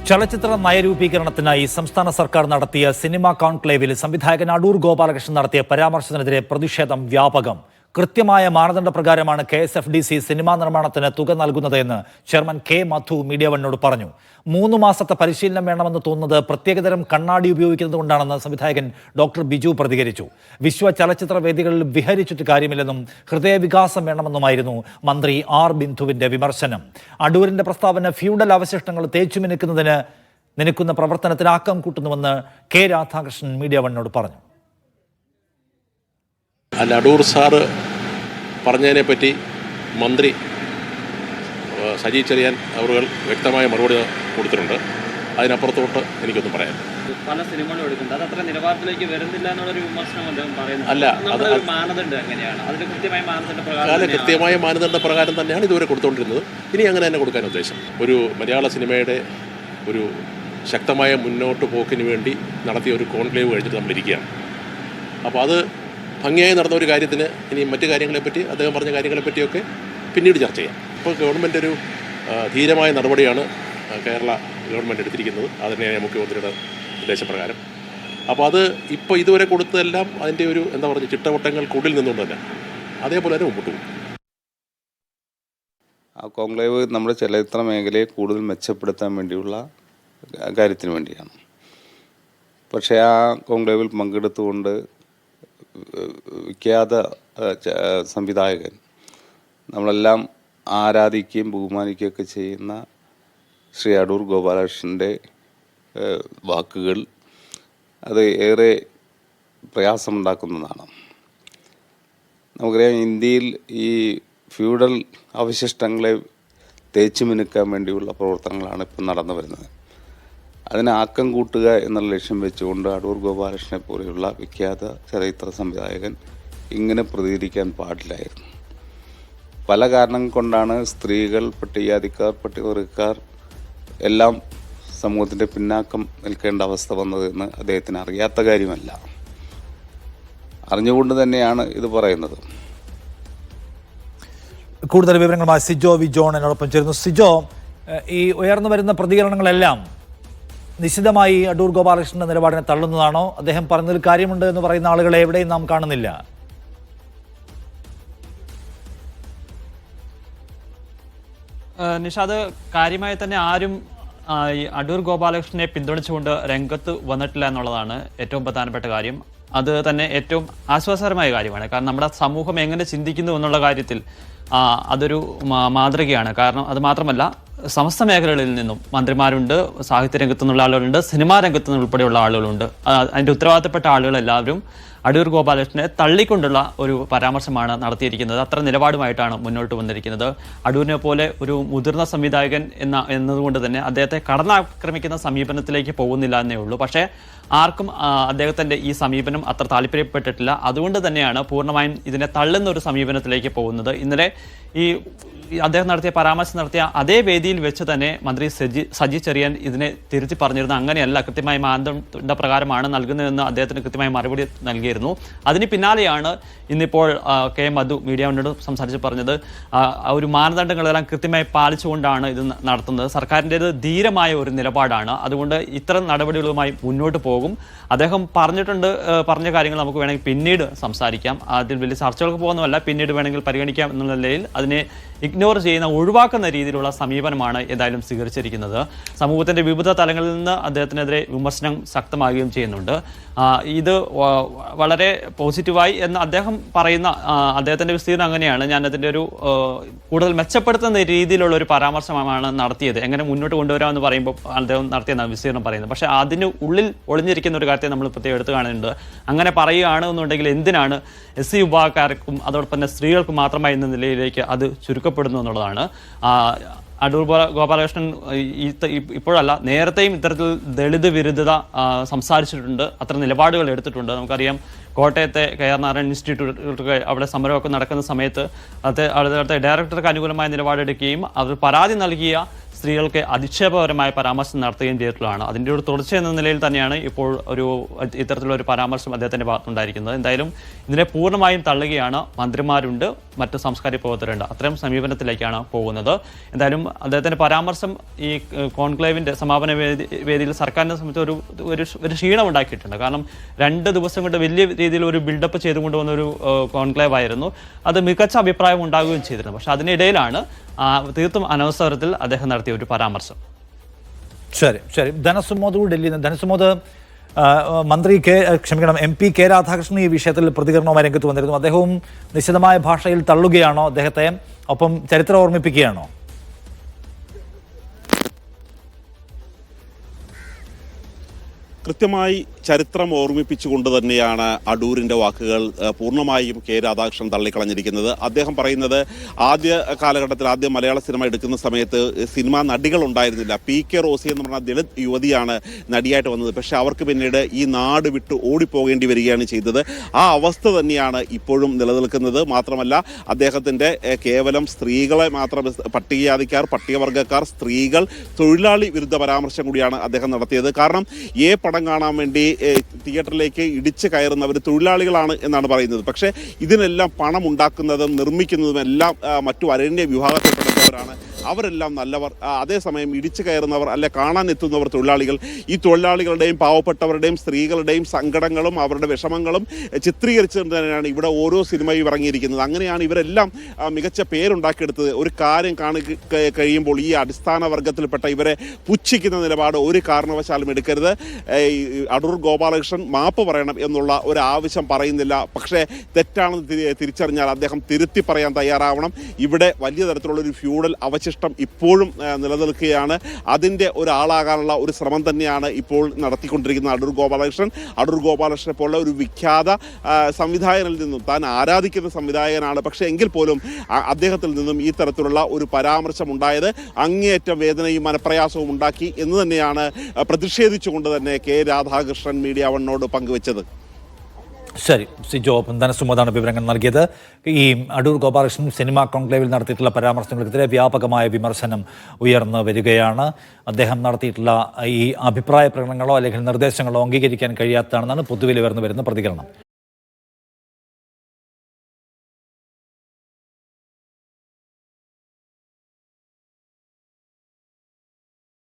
ചലച്ചിത്ര നയരൂപീകരണത്തിനായി സംസ്ഥാന സർക്കാർ നടത്തിയ സിനിമാ കോൺക്ലേവിൽ സംവിധായകൻ അടൂർ ഗോപാലകൃഷ്ണൻ നടത്തിയ പരാമർശത്തിനെതിരെ പ്രതിഷേധം വ്യാപകം. കൃത്യമായ മാനദണ്ഡ പ്രകാരമാണ് KSFDC സിനിമാ നിർമ്മാണത്തിന് തുക നൽകുന്നതെന്ന് ചെയർമാൻ K. മധു മീഡിയ വണ്ണോട് പറഞ്ഞു. 3 മാസത്തെ പരിശീലനം വേണമെന്ന് തോന്നുന്നത് പ്രത്യേകതരം കണ്ണാടി ഉപയോഗിക്കുന്നതുകൊണ്ടാണെന്ന് സംവിധായകൻ ഡോക്ടർ ബിജു പ്രതികരിച്ചു. വിശ്വ ചലച്ചിത്ര വേദികളിൽ വിഹരിച്ചിട്ട് കാര്യമില്ലെന്നും ഹൃദയവികാസം വേണമെന്നുമായിരുന്നു മന്ത്രി R. ബിന്ദുവിന്റെ വിമർശനം. അടൂരിന്റെ പ്രസ്താവന ഫ്യൂഡൽ അവശിഷ്ടങ്ങൾ നിനക്കുന്ന പ്രവർത്തനത്തിന് ആക്കം കൂട്ടുന്നുവെന്ന് K. രാധാകൃഷ്ണൻ മീഡിയ വണ്ണോട് പറഞ്ഞു. അടൂർ സാറ് പറഞ്ഞതിനെപ്പറ്റി മന്ത്രി സജി ചെറിയാൻ അവർ വ്യക്തമായ മറുപടി കൊടുത്തിട്ടുണ്ട്. അതിനപ്പുറത്തോട്ട് എനിക്കൊന്നും പറയാം. പല സിനിമകളും എടുക്കുന്നുണ്ട്, അത് അത്ര നിലവാരത്തിലേക്ക് വരുന്നില്ല എന്നുള്ളൊരു വിമർശനം അദ്ദേഹം പറയുന്നത്. അല്ല, അത് മാനദണ്ഡം എങ്ങനെയാണ്? അതിന് കൃത്യമായ മാനദണ്ഡ പ്രകാരം കൃത്യമായ മാനദണ്ഡ പ്രകാരം തന്നെയാണ് ഇതുവരെ കൊടുത്തുകൊണ്ടിരുന്നത്. ഇനി അങ്ങനെ തന്നെ കൊടുക്കാൻ ഉദ്ദേശം. ഒരു മലയാള സിനിമയുടെ ഒരു ശക്തമായ മുന്നോട്ട് പോക്കിന് വേണ്ടി നടത്തിയ ഒരു കോൺക്ലേവ് കഴിഞ്ഞിട്ട് നമ്മളിരിക്കുകയാണ്. അപ്പോൾ അത് ഭംഗിയായി നടന്ന ഒരു കാര്യത്തിന് ഇനി മറ്റു കാര്യങ്ങളെപ്പറ്റി അദ്ദേഹം പറഞ്ഞ കാര്യങ്ങളെപ്പറ്റിയൊക്കെ പിന്നീട് ചർച്ച ചെയ്യാം. ഇപ്പോൾ ഗവൺമെൻറ് ഒരു ധീരമായ നടപടിയാണ് കേരള ഗവൺമെൻറ് എടുത്തിരിക്കുന്നത്. അതുതന്നെയാണ് മുഖ്യമന്ത്രിയുടെ നിർദ്ദേശപ്രകാരം. അപ്പോൾ അത് ഇപ്പോൾ ഇതുവരെ കൊടുത്തതെല്ലാം അതിൻ്റെ ഒരു ചിട്ടവട്ടങ്ങൾക്കുള്ളിൽ നിന്നുകൊണ്ട് തന്നെ അതേപോലെ തന്നെ മുമ്പോട്ട് പോകും. ആ കോൺക്ലേവ് നമ്മുടെ ചലച്ചിത്ര മേഖലയെ കൂടുതൽ മെച്ചപ്പെടുത്താൻ വേണ്ടിയുള്ള കാര്യത്തിന് വേണ്ടിയാണ്. പക്ഷേ ആ കോൺക്ലേവിൽ പങ്കെടുത്തുകൊണ്ട് വിഖ്യാത സംവിധായകൻ, നമ്മളെല്ലാം ആരാധിക്കുകയും ബഹുമാനിക്കുകയൊക്കെ ചെയ്യുന്ന ശ്രീ അടൂർ ഗോപാലകൃഷ്ണൻ്റെ വാക്കുകൾ അത് ഏറെ പ്രയാസമുണ്ടാക്കുന്നതാണ്. നമുക്കറിയാം, ഇന്ത്യയിൽ ഈ ഫ്യൂഡൽ അവശിഷ്ടങ്ങളെ തേച്ചു മിനുക്കാൻ വേണ്ടിയുള്ള പ്രവർത്തനങ്ങളാണ് ഇപ്പം നടന്നു വരുന്നത്. അതിന് ആക്കം കൂട്ടുക എന്നുള്ള ലക്ഷ്യം വെച്ചുകൊണ്ട് അടൂർ ഗോപാലകൃഷ്ണനെ പോലെയുള്ള വിഖ്യാത ചലച്ചിത്ര സംവിധായകൻ ഇങ്ങനെ പ്രതികരിക്കാൻ പാടില്ലായിരുന്നു. പല കാരണങ്ങൾ കൊണ്ടാണ് സ്ത്രീകൾ, പട്ടികജാതിക്കാർ, പട്ടികവർഗക്കാർ എല്ലാം സമൂഹത്തിൻ്റെ പിന്നാക്കം നിൽക്കേണ്ട അവസ്ഥ വന്നതെന്ന് അദ്ദേഹത്തിന് അറിയാത്ത കാര്യമല്ല. അറിഞ്ഞുകൊണ്ട് തന്നെയാണ് ഇത് പറയുന്നത്. കൂടുതൽ വിവരങ്ങളുമായി സിജോ വി ജോൺ എന്നോടൊപ്പം ചേരുന്നു. സിജോ, ഈ ഉയർന്നു വരുന്ന പ്രതികരണങ്ങളെല്ലാം നിശ്ചിതമായി അടൂർ ഗോപാലകൃഷ്ണന്റെ നിലപാടിനെ തള്ളുന്നതാണോ? അദ്ദേഹം പറഞ്ഞതിൽ കാര്യമുണ്ട് എന്ന് പറയുന്ന ആളുകളെ എവിടെയും നാം കാണുന്നില്ല. നിഷാദ്, കാര്യമായി തന്നെ ആരും ഈ അടൂർ ഗോപാലകൃഷ്ണനെ പിന്തുണച്ചുകൊണ്ട് രംഗത്ത് വന്നിട്ടില്ല എന്നുള്ളതാണ് ഏറ്റവും പ്രധാനപ്പെട്ട കാര്യം. അത് തന്നെ ഏറ്റവും ആശ്വാസകരമായ കാര്യമാണ്. കാരണം നമ്മുടെ സമൂഹം എങ്ങനെ ചിന്തിക്കുന്നു എന്നുള്ള കാര്യത്തിൽ അതൊരു മാതൃകയാണ്. കാരണം അത് മാത്രമല്ല, സമസ്ത മേഖലകളിൽ നിന്നും മന്ത്രിമാരുണ്ട്, സാഹിത്യ രംഗത്തു നിന്നുള്ള ആളുകളുണ്ട്, സിനിമാ രംഗത്തു നിന്ന് ഉൾപ്പെടെയുള്ള ആളുകളുണ്ട്. അതിൻ്റെ ഉത്തരവാദിത്തപ്പെട്ട ആളുകളെല്ലാവരും അടൂർ ഗോപാലകൃഷ്ണനെ തള്ളിക്കൊണ്ടുള്ള ഒരു പരാമർശമാണ് നടത്തിയിരിക്കുന്നത്. അത്ര നിലപാടുമായിട്ടാണ് മുന്നോട്ട് വന്നിരിക്കുന്നത്. അടൂരിനെ പോലെ ഒരു മുതിർന്ന സംവിധായകൻ എന്നതുകൊണ്ട് തന്നെ അദ്ദേഹത്തെ കടന്നാക്രമിക്കുന്ന സമീപനത്തിലേക്ക് പോകുന്നില്ല എന്നേ ഉള്ളൂ. പക്ഷേ ആർക്കും അദ്ദേഹത്തിൻ്റെ ഈ സമീപനം അത്ര താല്പര്യപ്പെട്ടിട്ടില്ല. അതുകൊണ്ട് തന്നെയാണ് പൂർണ്ണമായും ഇതിനെ തള്ളുന്ന ഒരു സമീപനത്തിലേക്ക് പോകുന്നത്. ഇന്നലെ ഈ അദ്ദേഹം നടത്തിയ അതേ വേദിയിൽ വെച്ച് തന്നെ മന്ത്രി സജി ചെറിയാൻ ഇതിനെ തിരുത്തി പറഞ്ഞിരുന്നു. അങ്ങനെയല്ല, കൃത്യമായ മാനദണ്ഡ പ്രകാരമാണ് നൽകുന്നതെന്ന് അദ്ദേഹത്തിന് കൃത്യമായ മറുപടി നൽകിയിരുന്നു. അതിന് പിന്നാലെയാണ് ഇന്നിപ്പോൾ K. മധു മീഡിയ വണ്ണോട് സംസാരിച്ച് പറഞ്ഞത് ഒരു മാനദണ്ഡങ്ങളെല്ലാം കൃത്യമായി പാലിച്ചുകൊണ്ടാണ് ഇത് നടത്തുന്നത്. സർക്കാരിൻ്റേത് ധീരമായ ഒരു നിലപാടാണ്. അതുകൊണ്ട് ഇത്തരം നടപടികളുമായി മുന്നോട്ട് പോകും. അദ്ദേഹം പറഞ്ഞ കാര്യങ്ങൾ നമുക്ക് വേണമെങ്കിൽ പിന്നീട് സംസാരിക്കാം. അതിൽ വലിയ ചർച്ചകൾക്ക് പോകുന്നതല്ല, പിന്നീട് വേണമെങ്കിൽ പരിഗണിക്കാം എന്നുള്ള നിലയിൽ അതിനെ ഇഗ്നോർ ചെയ്യുന്ന, ഒഴിവാക്കുന്ന രീതിയിലുള്ള സമീപനമാണ് എന്തായാലും സ്വീകരിച്ചിരിക്കുന്നത്. സമൂഹത്തിൻ്റെ വിവിധ തലങ്ങളിൽ നിന്ന് അദ്ദേഹത്തിനെതിരെ വിമർശനം ശക്തമാകുകയും ചെയ്യുന്നുണ്ട്. ഇത് വളരെ പോസിറ്റീവായി എന്ന് അദ്ദേഹം പറയുന്ന അദ്ദേഹത്തിൻ്റെ വിസ്തീർണം അങ്ങനെയാണ്. ഞാനതിൻ്റെ ഒരു കൂടുതൽ മെച്ചപ്പെടുത്തുന്ന രീതിയിലുള്ള ഒരു പരാമർശമാണ് നടത്തിയത്. എങ്ങനെ മുന്നോട്ട് കൊണ്ടുവരാമെന്ന് പറയുമ്പോൾ അദ്ദേഹം നടത്തിയ വിസ്തീർണം പറയുന്നത്. പക്ഷേ അതിന് ഉള്ളിൽ ഒളിഞ്ഞിരിക്കുന്ന ഒരു കാര്യത്തെ നമ്മൾ പ്രത്യേകം എടുത്തു കാണുന്നുണ്ട്. അങ്ങനെ പറയുകയാണ് എന്നുണ്ടെങ്കിൽ എന്തിനാണ് SC വിഭാഗക്കാർക്കും അതോടൊപ്പം തന്നെ സ്ത്രീകൾക്കും മാത്രമായി എന്ന നിലയിലേക്ക് അത് ചുരുക്കപ്പെടുന്നു എന്നുള്ളതാണ്. അടൂർ ഗോപാലകൃഷ്ണൻ ഇപ്പോഴല്ല, നേരത്തെയും ഇത്തരത്തിൽ ദളിത് വിരുദ്ധത സംസാരിച്ചിട്ടുണ്ട്, അത്ര നിലപാടുകൾ എടുത്തിട്ടുണ്ട്. നമുക്കറിയാം, കോട്ടയത്തെ KR നാരായണൻ ഇൻസ്റ്റിറ്റ്യൂട്ട് അവിടെ സമരമൊക്കെ നടക്കുന്ന സമയത്ത് അവിടുത്തെ ഡയറക്ടർക്ക് അനുകൂലമായ നിലപാടെടുക്കുകയും അവർ പരാതി നൽകിയ സ്ത്രീകൾക്ക് അധിക്ഷേപകരമായ പരാമർശം നടത്തുകയും ചെയ്തിട്ടുള്ളതാണ്. അതിൻ്റെ ഒരു തുടർച്ച എന്ന നിലയിൽ തന്നെയാണ് ഇപ്പോൾ ഇത്തരത്തിലുള്ള ഒരു പരാമർശം അദ്ദേഹത്തിൻ്റെ ഭാഗത്തുണ്ടായിരിക്കുന്നത്. എന്തായാലും ഇതിനെ പൂർണ്ണമായും തള്ളുകയാണ്. മന്ത്രിമാരുണ്ട്, മറ്റ് സാംസ്കാരിക പ്രവർത്തകരുണ്ട്, അത്തരം സമീപനത്തിലേക്കാണ് പോകുന്നത്. എന്തായാലും അദ്ദേഹത്തിൻ്റെ പരാമർശം ഈ കോൺക്ലേവിൻ്റെ സമാപന വേദിയിൽ സർക്കാരിനെ സംബന്ധിച്ച് ഒരു ക്ഷീണം ഉണ്ടാക്കിയിട്ടുണ്ട്. കാരണം 2 ദിവസം കൊണ്ട് വലിയ രീതിയിൽ ഒരു ബിൽഡപ്പ് ചെയ്തുകൊണ്ടുവന്ന ഒരു കോൺക്ലേവ് ആയിരുന്നു. അത് മികച്ച അഭിപ്രായം ഉണ്ടാകുകയും ചെയ്തിരുന്നു. പക്ഷെ അതിനിടയിലാണ് തീർത്തും അനവസരത്തിൽ അദ്ദേഹം നടത്തിയ ഒരു പരാമർശം. ശരി. ധനസുമോദ് ഡൽഹിയിൽ നിന്ന്. ധനസുമോദ്, MP കെ രാധാകൃഷ്ണൻ ഈ വിഷയത്തിൽ പ്രതികരണവുമായി രംഗത്ത് വന്നിരുന്നു. അദ്ദേഹവും നിശിതമായ ഭാഷയിൽ തള്ളുകയാണോ അദ്ദേഹത്തെ, ഒപ്പം ചരിത്രം ഓർമ്മിപ്പിക്കുകയാണോ? കൃത്യമായി ചരിത്രം ഓർമ്മിപ്പിച്ചുകൊണ്ട് തന്നെയാണ് അടൂരിൻ്റെ വാക്കുകൾ പൂർണ്ണമായും കെ രാധാകൃഷ്ണൻ തള്ളിക്കളഞ്ഞിരിക്കുന്നത്. അദ്ദേഹം പറയുന്നത് ആദ്യ കാലഘട്ടത്തിൽ ആദ്യം മലയാള സിനിമ എടുക്കുന്ന സമയത്ത് സിനിമാ നടികൾ ഉണ്ടായിരുന്നില്ല. PK റോസി എന്ന് പറഞ്ഞ ദളിത് യുവതിയാണ് നടിയായിട്ട് വന്നത്. പക്ഷേ അവർക്ക് പിന്നീട് ഈ നാട് വിട്ട് ഓടിപ്പോകേണ്ടി വരികയാണ് ചെയ്തത്. ആ അവസ്ഥ തന്നെയാണ് ഇപ്പോഴും നിലനിൽക്കുന്നത്. മാത്രമല്ല അദ്ദേഹത്തിൻ്റെ കേവലം സ്ത്രീകളെ മാത്രം, പട്ടികജാതിക്കാർ, പട്ടികവർഗ്ഗക്കാർ, സ്ത്രീകൾ, തൊഴിലാളി വിരുദ്ധ പരാമർശം കൂടിയാണ് അദ്ദേഹം നടത്തിയത്. കാരണം പടം കാണാൻ വേണ്ടി തിയേറ്ററിലേക്ക് ഇടിച്ച് കയറുന്നവർ തൊഴിലാളികളാണ് എന്നാണ് പറയുന്നത്. പക്ഷേ ഇതിനെല്ലാം പണം ഉണ്ടാക്കുന്നതും നിർമ്മിക്കുന്നതും എല്ലാം മറ്റു വരേണ്യ വിഭാഗത്തിൽപ്പെടുന്നവരാണ്. അവരെല്ലാം നല്ലവർ. അതേസമയം ഇടിച്ചു കയറുന്നവർ, അല്ലെ കാണാൻ എത്തുന്നവർ തൊഴിലാളികൾ. ഈ തൊഴിലാളികളുടെയും പാവപ്പെട്ടവരുടെയും സ്ത്രീകളുടെയും സങ്കടങ്ങളും അവരുടെ വിഷമങ്ങളും ചിത്രീകരിച്ചുകൊണ്ട് തന്നെയാണ് ഇവിടെ ഓരോ സിനിമയും ഇറങ്ങിയിരിക്കുന്നത്. അങ്ങനെയാണ് ഇവരെല്ലാം മികച്ച പേരുണ്ടാക്കിയെടുത്തത്. ഒരു കാര്യം കഴിയുമ്പോൾ ഈ അടിസ്ഥാന വർഗത്തിൽപ്പെട്ട ഇവരെ പുച്ഛിക്കുന്ന നിലപാട് ഒരു കാരണവശാലും എടുക്കരുത്. അടൂർ ഗോപാലകൃഷ്ണൻ മാപ്പ് പറയണം എന്നുള്ള ഒരു ആവശ്യം പറയുന്നില്ല. പക്ഷേ തെറ്റാണെന്ന് തിരിച്ചറിഞ്ഞാൽ അദ്ദേഹം തിരുത്തി പറയാൻ തയ്യാറാവണം. ഇവിടെ വലിയ തരത്തിലുള്ളൊരു ഫ്യൂഡൽ അവശിഷ്ടം ഇപ്പോഴും നിലനിൽക്കുകയാണ്. അതിൻ്റെ ഒരാളാകാനുള്ള ഒരു ശ്രമം തന്നെയാണ് ഇപ്പോൾ നടത്തിക്കൊണ്ടിരിക്കുന്ന അടൂർ ഗോപാലകൃഷ്ണൻ. അടൂർ ഗോപാലകൃഷ്ണനെ പോലുള്ള ഒരു വിഖ്യാത സംവിധായകനിൽ നിന്നും, താൻ ആരാധിക്കുന്ന സംവിധായകനാണ്, പക്ഷേ എങ്കിൽ പോലും അദ്ദേഹത്തിൽ നിന്നും ഈ തരത്തിലുള്ള ഒരു പരാമർശം ഉണ്ടായത് അങ്ങേയറ്റം വേദനയും മനപ്രയാസവും ഉണ്ടാക്കി എന്ന് തന്നെയാണ് പ്രതിഷേധിച്ചുകൊണ്ട് തന്നെ കെ രാധാകൃഷ്ണൻ മീഡിയ വണ്ണോട് പങ്കുവച്ചത്. ശരി, സിജോ ധനസുമതാണ് വിവരങ്ങൾ നൽകിയത്. ഈ അടൂർ ഗോപാലകൃഷ്ണൻ സിനിമാ കോൺക്ലേവിൽ നടത്തിയിട്ടുള്ള പരാമർശങ്ങൾക്കെതിരെ വ്യാപകമായ വിമർശനം ഉയർന്നു വരികയാണ്. അദ്ദേഹം നടത്തിയിട്ടുള്ള ഈ അഭിപ്രായ പ്രകടനങ്ങളോ അല്ലെങ്കിൽ നിർദ്ദേശങ്ങളോ അംഗീകരിക്കാൻ കഴിയാത്തതാണെന്നാണ് പൊതുവിൽ ഉയർന്നു വരുന്ന പ്രതികരണം.